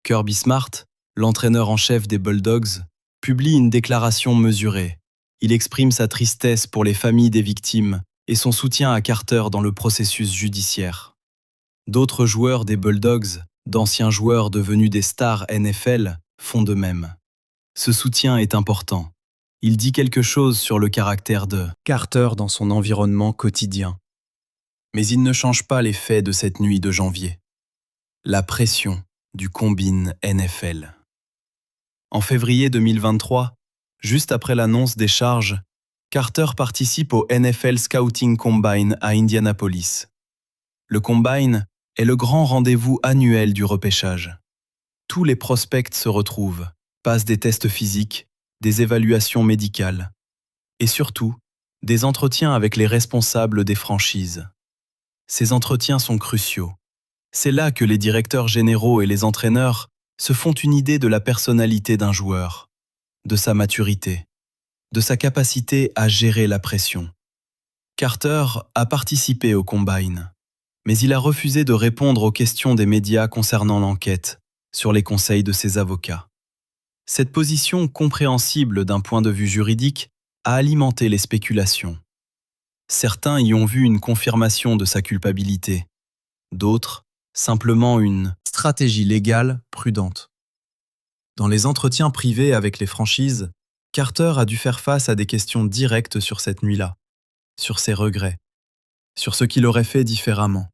Kirby Smart, l'entraîneur en chef des Bulldogs, publie une déclaration mesurée. Il exprime sa tristesse pour les familles des victimes et son soutien à Carter dans le processus judiciaire. D'autres joueurs des Bulldogs, d'anciens joueurs devenus des stars NFL, font de même. Ce soutien est important. Il dit quelque chose sur le caractère de Carter dans son environnement quotidien. Mais il ne change pas les faits de cette nuit de janvier. La pression du combine NFL. En février 2023, juste après l'annonce des charges, Carter participe au NFL Scouting Combine à Indianapolis. Le Combine est le grand rendez-vous annuel du repêchage. Tous les prospects se retrouvent, passent des tests physiques, des évaluations médicales et surtout, des entretiens avec les responsables des franchises. Ces entretiens sont cruciaux. C'est là que les directeurs généraux et les entraîneurs se font une idée de la personnalité d'un joueur, de sa maturité, de sa capacité à gérer la pression. Carter a participé au Combine, mais il a refusé de répondre aux questions des médias concernant l'enquête, sur les conseils de ses avocats. Cette position compréhensible d'un point de vue juridique a alimenté les spéculations. Certains y ont vu une confirmation de sa culpabilité, d'autres simplement une stratégie légale prudente. Dans les entretiens privés avec les franchises, Carter a dû faire face à des questions directes sur cette nuit-là, sur ses regrets, sur ce qu'il aurait fait différemment,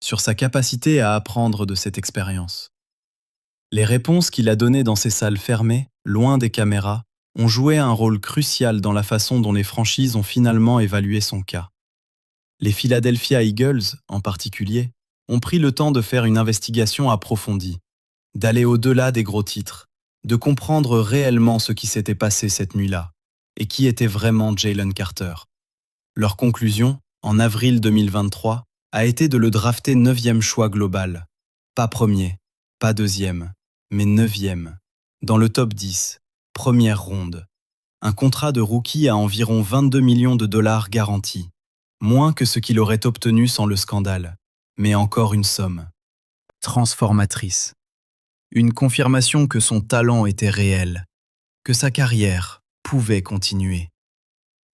sur sa capacité à apprendre de cette expérience. Les réponses qu'il a données dans ces salles fermées, loin des caméras, ont joué un rôle crucial dans la façon dont les franchises ont finalement évalué son cas. Les Philadelphia Eagles, en particulier, ont pris le temps de faire une investigation approfondie, d'aller au-delà des gros titres, de comprendre réellement ce qui s'était passé cette nuit-là, et qui était vraiment Jalen Carter. Leur conclusion, en avril 2023, a été de le drafter 9e choix global. Pas premier, pas deuxième, mais 9e, dans le top 10, première ronde. Un contrat de rookie à environ 22 millions de dollars garantis, moins que ce qu'il aurait obtenu sans le scandale, mais encore une somme. Transformatrice. Une confirmation que son talent était réel, que sa carrière pouvait continuer.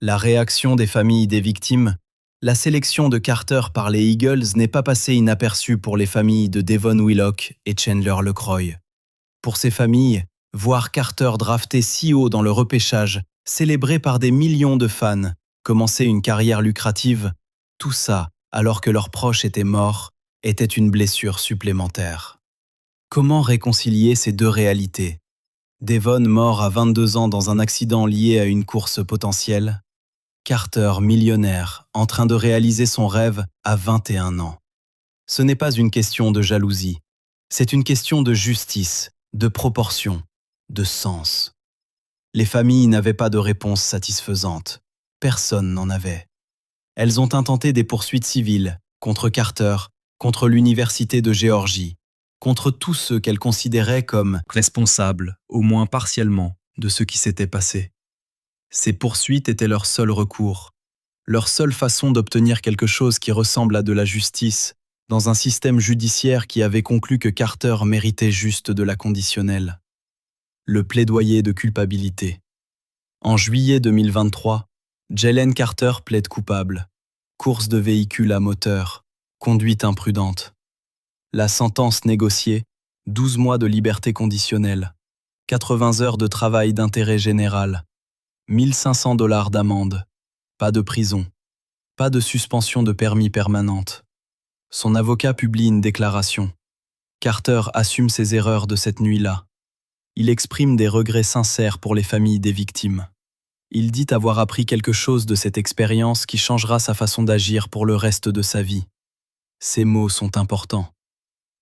La réaction des familles des victimes, la sélection de Carter par les Eagles n'est pas passée inaperçue pour les familles de Devon Willock et Chandler LeCroy. Pour ces familles, voir Carter drafté si haut dans le repêchage, célébré par des millions de fans, commencer une carrière lucrative, tout ça, alors que leurs proches étaient morts, était une blessure supplémentaire. Comment réconcilier ces deux réalités ? Devon mort à 22 ans dans un accident lié à une course potentielle. Carter millionnaire, en train de réaliser son rêve à 21 ans. Ce n'est pas une question de jalousie, c'est une question de justice, de proportion, de sens. Les familles n'avaient pas de réponse satisfaisante. Personne n'en avait. Elles ont intenté des poursuites civiles contre Carter, contre l'Université de Géorgie, contre tous ceux qu'elles considéraient comme responsables, au moins partiellement, de ce qui s'était passé. Ces poursuites étaient leur seul recours, leur seule façon d'obtenir quelque chose qui ressemble à de la justice, dans un système judiciaire qui avait conclu que Carter méritait juste de la conditionnelle. Le plaidoyer de culpabilité. En juillet 2023, Jalen Carter plaide coupable. Course de véhicule à moteur, conduite imprudente. La sentence négociée, 12 mois de liberté conditionnelle, 80 heures de travail d'intérêt général, 1 500 $ d'amende, pas de prison, pas de suspension de permis permanente. Son avocat publie une déclaration. Carter assume ses erreurs de cette nuit-là. Il exprime des regrets sincères pour les familles des victimes. Il dit avoir appris quelque chose de cette expérience qui changera sa façon d'agir pour le reste de sa vie. Ces mots sont importants.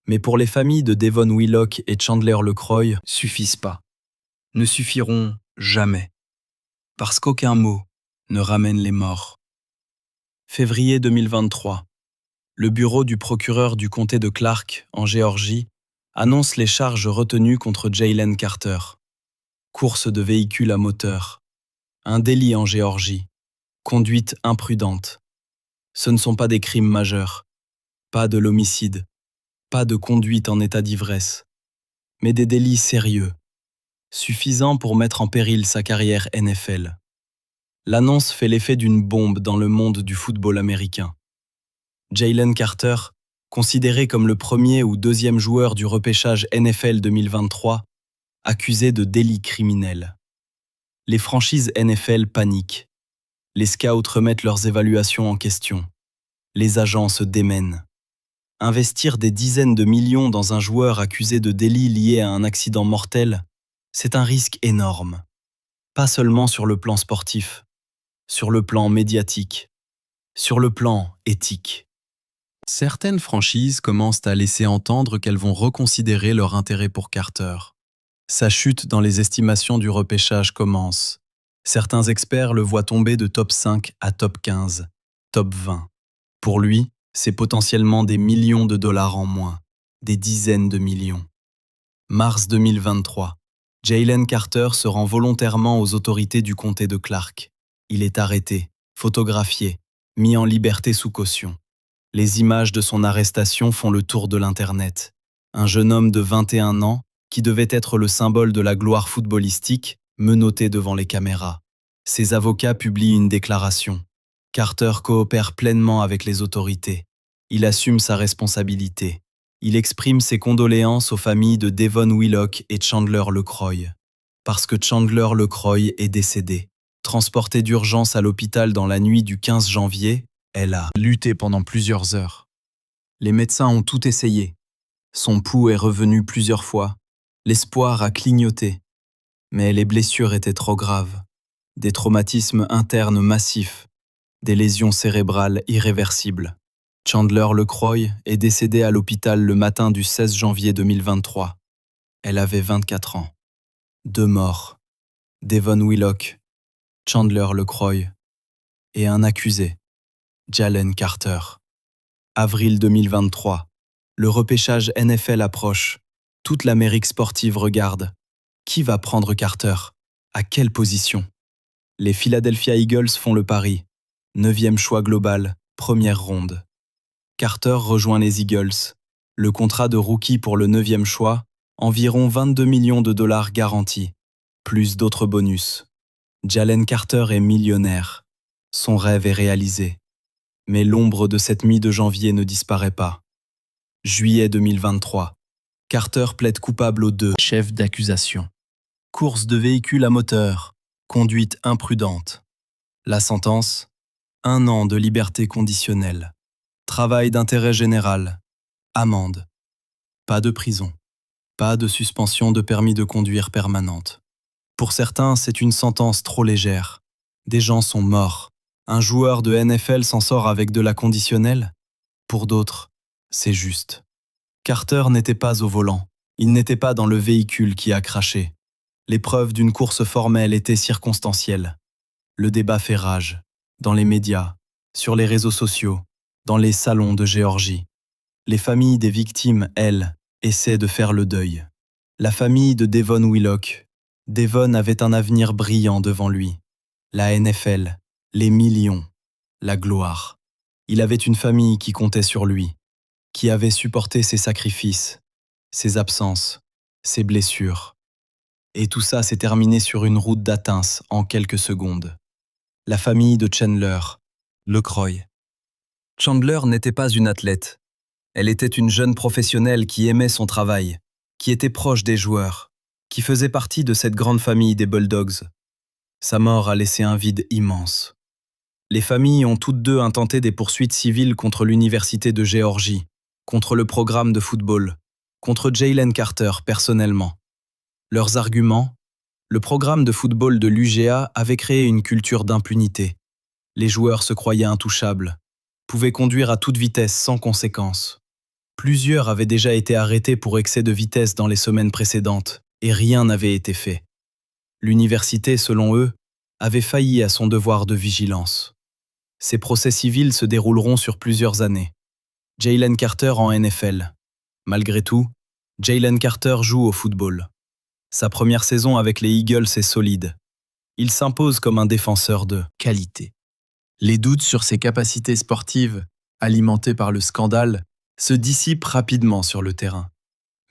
Mais pour les familles de Devon Willock et Chandler LeCroy, suffisent pas. Ne suffiront jamais. Parce qu'aucun mot ne ramène les morts. Février 2023. Le bureau du procureur du comté de Clark, en Géorgie, annonce les charges retenues contre Jalen Carter. Course de véhicule à moteur. Un délit en Géorgie. Conduite imprudente. Ce ne sont pas des crimes majeurs. Pas de l'homicide. Pas de conduite en état d'ivresse. Mais des délits sérieux. Suffisants pour mettre en péril sa carrière NFL. L'annonce fait l'effet d'une bombe dans le monde du football américain. Jalen Carter, considéré comme le premier ou deuxième joueur du repêchage NFL 2023, accusé de délit criminel. Les franchises NFL paniquent. Les scouts remettent leurs évaluations en question. Les agents se démènent. Investir des dizaines de millions dans un joueur accusé de délit lié à un accident mortel, c'est un risque énorme. Pas seulement sur le plan sportif, sur le plan médiatique, sur le plan éthique. Certaines franchises commencent à laisser entendre qu'elles vont reconsidérer leur intérêt pour Carter. Sa chute dans les estimations du repêchage commence. Certains experts le voient tomber de top 5 à top 15, top 20. Pour lui, c'est potentiellement des millions de dollars en moins, des dizaines de millions. Mars 2023. Jalen Carter se rend volontairement aux autorités du comté de Clark. Il est arrêté, photographié, mis en liberté sous caution. Les images de son arrestation font le tour de l'Internet. Un jeune homme de 21 ans, qui devait être le symbole de la gloire footballistique, menotté devant les caméras. Ses avocats publient une déclaration. Carter coopère pleinement avec les autorités. Il assume sa responsabilité. Il exprime ses condoléances aux familles de Devon Willock et Chandler LeCroy. Parce que Chandler LeCroy est décédé. Transportée d'urgence à l'hôpital dans la nuit du 15 janvier, elle a lutté pendant plusieurs heures. Les médecins ont tout essayé. Son pouls est revenu plusieurs fois. L'espoir a clignoté. Mais les blessures étaient trop graves. Des traumatismes internes massifs. Des lésions cérébrales irréversibles. Chandler LeCroy est décédée à l'hôpital le matin du 16 janvier 2023. Elle avait 24 ans. 2 morts. Devon Willock, Chandler LeCroy et un accusé, Jalen Carter. Avril 2023. Le repêchage NFL approche. Toute l'Amérique sportive regarde. Qui va prendre Carter? À quelle position? Les Philadelphia Eagles font le pari. 9e choix global, première ronde. Carter rejoint les Eagles. Le contrat de rookie pour le 9e choix, environ 22 millions de dollars garantis, plus d'autres bonus. Jalen Carter est millionnaire. Son rêve est réalisé. Mais l'ombre de cette mi de janvier ne disparaît pas. Juillet 2023. Carter plaide coupable aux 2 chefs d'accusation. Course de véhicule à moteur, conduite imprudente. La sentence, 1 an de liberté conditionnelle. Travail d'intérêt général. Amende. Pas de prison. Pas de suspension de permis de conduire permanente. Pour certains, c'est une sentence trop légère. Des gens sont morts. Un joueur de NFL s'en sort avec de la conditionnelle? Pour d'autres, c'est juste. Carter n'était pas au volant. Il n'était pas dans le véhicule qui a craché. L'épreuve d'une course formelle était circonstancielle. Le débat fait rage. Dans les médias, sur les réseaux sociaux, dans les salons de Géorgie. Les familles des victimes, elles, essaient de faire le deuil. La famille de Devon Willock. Devon avait un avenir brillant devant lui. La NFL, les millions, la gloire. Il avait une famille qui comptait sur lui, qui avait supporté ses sacrifices, ses absences, ses blessures. Et tout ça s'est terminé sur une route d'Athens en quelques secondes. La famille de Chandler LeCroy. Chandler n'était pas une athlète. Elle était une jeune professionnelle qui aimait son travail, qui était proche des joueurs, qui faisait partie de cette grande famille des Bulldogs. Sa mort a laissé un vide immense. Les familles ont toutes deux intenté des poursuites civiles contre l'Université de Géorgie, contre le programme de football, contre Jalen Carter personnellement. Leurs arguments? Le programme de football de l'UGA avait créé une culture d'impunité. Les joueurs se croyaient intouchables, pouvaient conduire à toute vitesse sans conséquence. Plusieurs avaient déjà été arrêtés pour excès de vitesse dans les semaines précédentes, et rien n'avait été fait. L'université, selon eux, avait failli à son devoir de vigilance. Ces procès civils se dérouleront sur plusieurs années. Jalen Carter en NFL. Malgré tout, Jalen Carter joue au football. Sa première saison avec les Eagles est solide. Il s'impose comme un défenseur de qualité. Les doutes sur ses capacités sportives, alimentés par le scandale, se dissipent rapidement sur le terrain.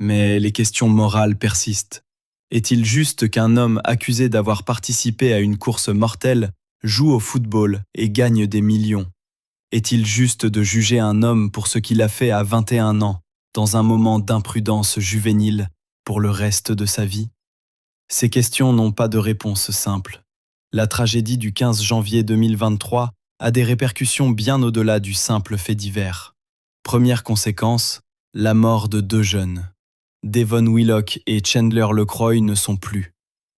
Mais les questions morales persistent. Est-il juste qu'un homme accusé d'avoir participé à une course mortelle joue au football et gagne des millions? Est-il juste de juger un homme pour ce qu'il a fait à 21 ans, dans un moment d'imprudence juvénile, pour le reste de sa vie? Ces questions n'ont pas de réponse simple. La tragédie du 15 janvier 2023 a des répercussions bien au-delà du simple fait divers. Première conséquence, la mort de 2 jeunes. Devon Willock et Chandler LeCroy ne sont plus.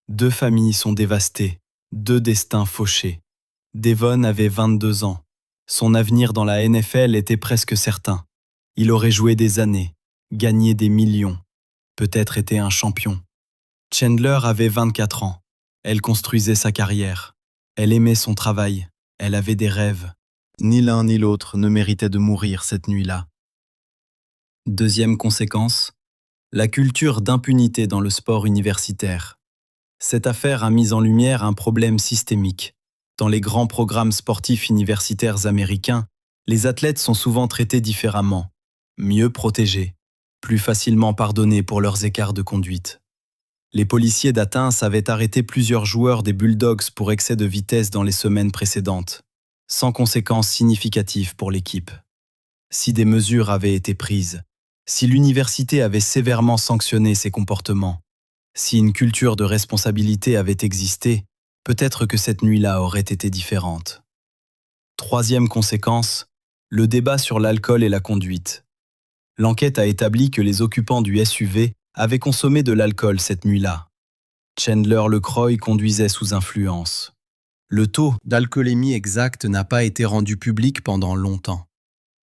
2 familles sont dévastées, 2 destins fauchés. Devon avait 22 ans. Son avenir dans la NFL était presque certain. Il aurait joué des années, gagné des millions, peut-être été un champion. Chandler avait 24 ans. Elle construisait sa carrière. Elle aimait son travail. Elle avait des rêves. Ni l'un ni l'autre ne méritait de mourir cette nuit-là. Deuxième conséquence, la culture d'impunité dans le sport universitaire. Cette affaire a mis en lumière un problème systémique. Dans les grands programmes sportifs universitaires américains, les athlètes sont souvent traités différemment, mieux protégés, plus facilement pardonnés pour leurs écarts de conduite. Les policiers d'Athens avaient arrêté plusieurs joueurs des Bulldogs pour excès de vitesse dans les semaines précédentes, sans conséquences significatives pour l'équipe. Si des mesures avaient été prises, si l'université avait sévèrement sanctionné ces comportements, si une culture de responsabilité avait existé, peut-être que cette nuit-là aurait été différente. Troisième conséquence, le débat sur l'alcool et la conduite. L'enquête a établi que les occupants du SUV avaient consommé de l'alcool cette nuit-là. Chandler LeCroy conduisait sous influence. Le taux d'alcoolémie exact n'a pas été rendu public pendant longtemps.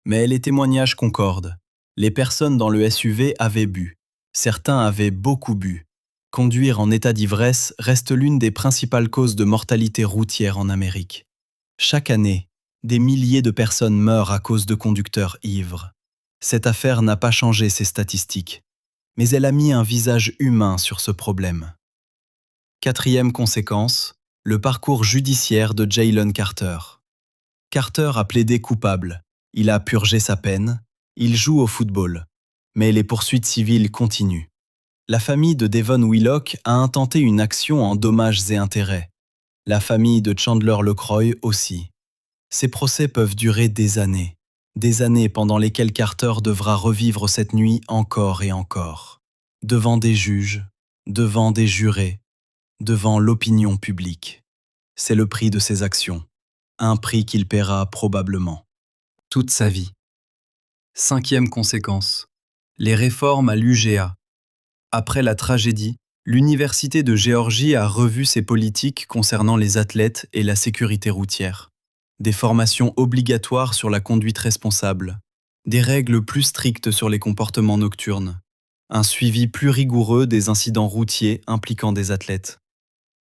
Mais les témoignages concordent. Les personnes dans le SUV avaient bu. Certains avaient beaucoup bu. Conduire en état d'ivresse reste l'une des principales causes de mortalité routière en Amérique. Chaque année, des milliers de personnes meurent à cause de conducteurs ivres. Cette affaire n'a pas changé ces statistiques, mais elle a mis un visage humain sur ce problème. Quatrième conséquence, le parcours judiciaire de Jalen Carter. Carter a plaidé coupable. Il a purgé sa peine. Il joue au football. Mais les poursuites civiles continuent. La famille de Devon Willock a intenté une action en dommages et intérêts. La famille de Chandler LeCroy aussi. Ces procès peuvent durer des années pendant lesquelles Carter devra revivre cette nuit encore et encore, devant des juges, devant des jurés, devant l'opinion publique. C'est le prix de ses actions, un prix qu'il paiera probablement toute sa vie. Cinquième conséquence, les réformes à l'UGA. Après la tragédie, l'Université de Géorgie a revu ses politiques concernant les athlètes et la sécurité routière. Des formations obligatoires sur la conduite responsable, des règles plus strictes sur les comportements nocturnes, un suivi plus rigoureux des incidents routiers impliquant des athlètes.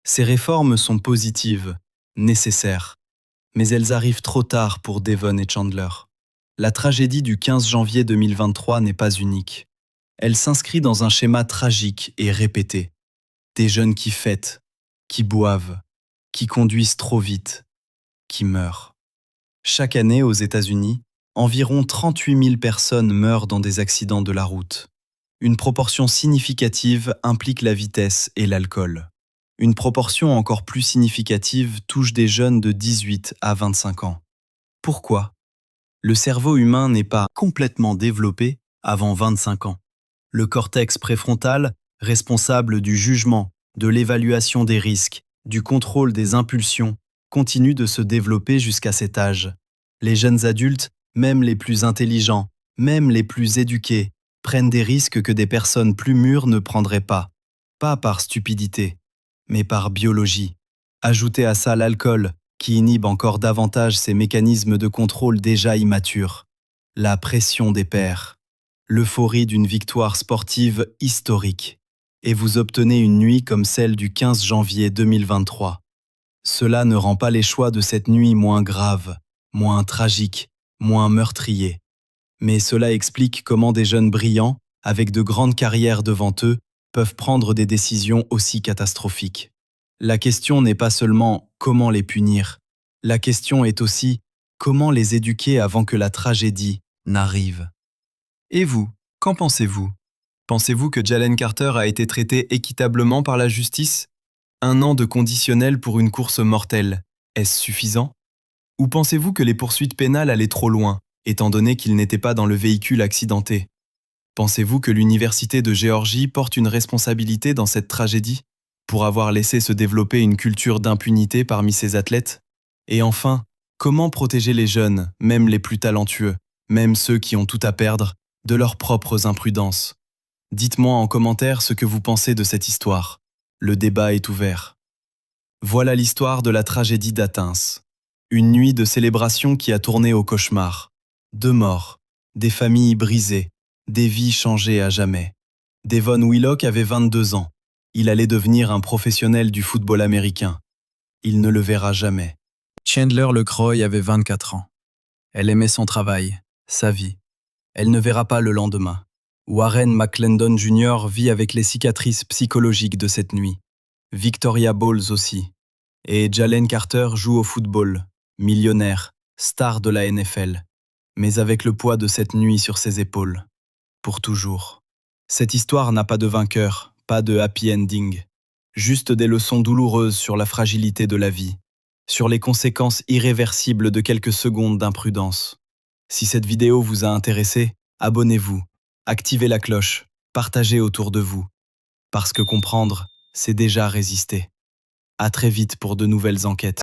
Ces réformes sont positives, nécessaires, mais elles arrivent trop tard pour Devon et Chandler. La tragédie du 15 janvier 2023 n'est pas unique. Elle s'inscrit dans un schéma tragique et répété. Des jeunes qui fêtent, qui boivent, qui conduisent trop vite, qui meurent. Chaque année aux États-Unis, environ 38 000 personnes meurent dans des accidents de la route. Une proportion significative implique la vitesse et l'alcool. Une proportion encore plus significative touche des jeunes de 18 à 25 ans. Pourquoi ? Le cerveau humain n'est pas complètement développé avant 25 ans. Le cortex préfrontal, responsable du jugement, de l'évaluation des risques, du contrôle des impulsions, continue de se développer jusqu'à cet âge. Les jeunes adultes, même les plus intelligents, même les plus éduqués, prennent des risques que des personnes plus mûres ne prendraient pas. Pas par stupidité, mais par biologie. Ajoutez à ça l'alcool, qui inhibe encore davantage ces mécanismes de contrôle déjà immatures. La pression des pairs. L'euphorie d'une victoire sportive historique. Et vous obtenez une nuit comme celle du 15 janvier 2023. Cela ne rend pas les choix de cette nuit moins graves, moins tragiques, moins meurtriers. Mais cela explique comment des jeunes brillants, avec de grandes carrières devant eux, peuvent prendre des décisions aussi catastrophiques. La question n'est pas seulement comment les punir, la question est aussi comment les éduquer avant que la tragédie n'arrive. Et vous, qu'en pensez-vous ? Pensez-vous que Jalen Carter a été traité équitablement par la justice ? 1 an de conditionnel pour une course mortelle, est-ce suffisant ? Ou pensez-vous que les poursuites pénales allaient trop loin, étant donné qu'il n'était pas dans le véhicule accidenté ? Pensez-vous que l'Université de Géorgie porte une responsabilité dans cette tragédie, pour avoir laissé se développer une culture d'impunité parmi ses athlètes ? Et enfin, comment protéger les jeunes, même les plus talentueux ? même ceux qui ont tout à perdre, de leurs propres imprudences. Dites-moi en commentaire ce que vous pensez de cette histoire. Le débat est ouvert. Voilà l'histoire de la tragédie d'Athens. Une nuit de célébration qui a tourné au cauchemar. 2 morts, des familles brisées, des vies changées à jamais. Devon Willock avait 22 ans. Il allait devenir un professionnel du football américain. Il ne le verra jamais. Chandler LeCroy avait 24 ans. Elle aimait son travail, sa vie. Elle ne verra pas le lendemain. Warren McClendon Jr. vit avec les cicatrices psychologiques de cette nuit. Victoria Bowles aussi. Et Jalen Carter joue au football, millionnaire, star de la NFL, mais avec le poids de cette nuit sur ses épaules. Pour toujours. Cette histoire n'a pas de vainqueur, pas de happy ending. Juste des leçons douloureuses sur la fragilité de la vie, sur les conséquences irréversibles de quelques secondes d'imprudence. Si cette vidéo vous a intéressé, abonnez-vous, activez la cloche, partagez autour de vous. Parce que comprendre, c'est déjà résister. À très vite pour de nouvelles enquêtes.